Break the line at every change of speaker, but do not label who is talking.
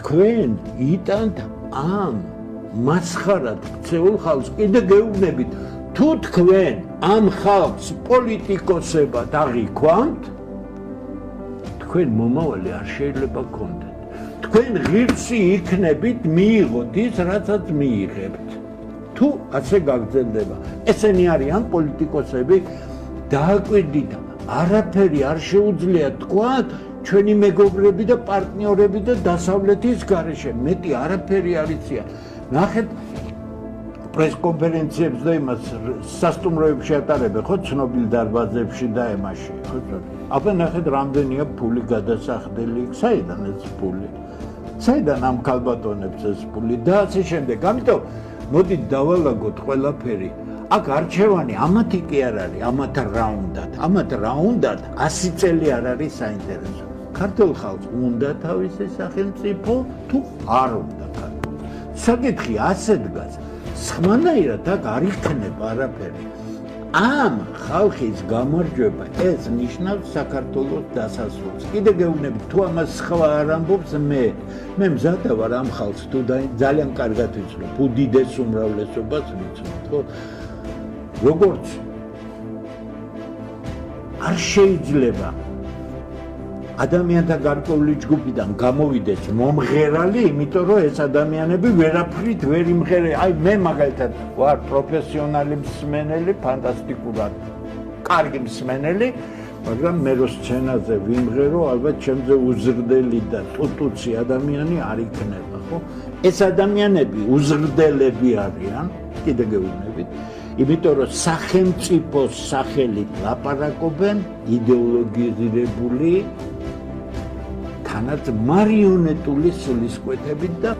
თქვენ იტანთ ამ მასხარად ქცეულ ხალხს კიდე გეუბნებით თუ თქვენ ამ ხალხს პოლიტიკოსებად აღიქვამთ თქვენ მომავალი არ შეიძლება გქონდეთ თქვენ ღირსი იქნებით მიიღოთ ის რასაც მიიღებთ თუ ასე გაგრძელდება ესენი არიან პოლიტიკოსები დააკვირდით არაფერი არ შეუძლია თქვა ჩვენი მეგობრები და პარტნიორები და დასავლეთის გარეშე მეტი არაფერი არ იციან ნახეთ პრესკონფერენციებს და იმას სასტუმროებში ატარებენ ხო ცნობილ დარბაზებში და ემაში ხო აბა ნახეთ რამდენია ფული გადასახდელი საიდან ეს ფული საიდან ამ ქალბატონებს ეს ფული და ასე შემდეგ ამიტომ მოდით დავალაგოთ ყველაფერი აქ არჩევანი ამათი კი არ არის ამათ რა უნდათ 100 წელი არ არის საინტერესო ქართულ ხალხს უნდა თავისი სახელმწიფო თუ არ უნდა საკითხი ასე დგას სხვანაირად აქ არ იქნება არაფერი ამ ხალხის გამარჯვება ეს ნიშნავს საქართველოს დასასრულს კიდე გეუბნებით თუ ამას სხვა არ ამბობს მე მზადა ვარ ამ ხალხს თუ ძალიან კარგად ვიცნობ უდიდეს უმრავლესობას ვიცნობ ხო როგორც არ შეიძლება ადამიანთა გარკვეული ჯგუფიდან გამოვიდეს მომღერალი, იმიტომ რომ ეს ადამიანები ვერაფრით ვერ იმღერე. აი მე მაგალითად ვარ პროფესიონალი მსმენელი, ფანტასტიკურად კარგი მსმენელი, მაგრამ მე რო სცენაზე ვიმღერო, ალბათ ჩემზე უზრდელი და ტუტუცი ადამიანი არ იქნება, ხო? ეს ადამიანები უზრდელები არიან, კიდე გეუბნებით. იმიტომ რომ სახელმწიფოს სახელით ლაპარაკობენ იდეოლოგიზირებული თანაც მარიონეტული სულისკვეთებით და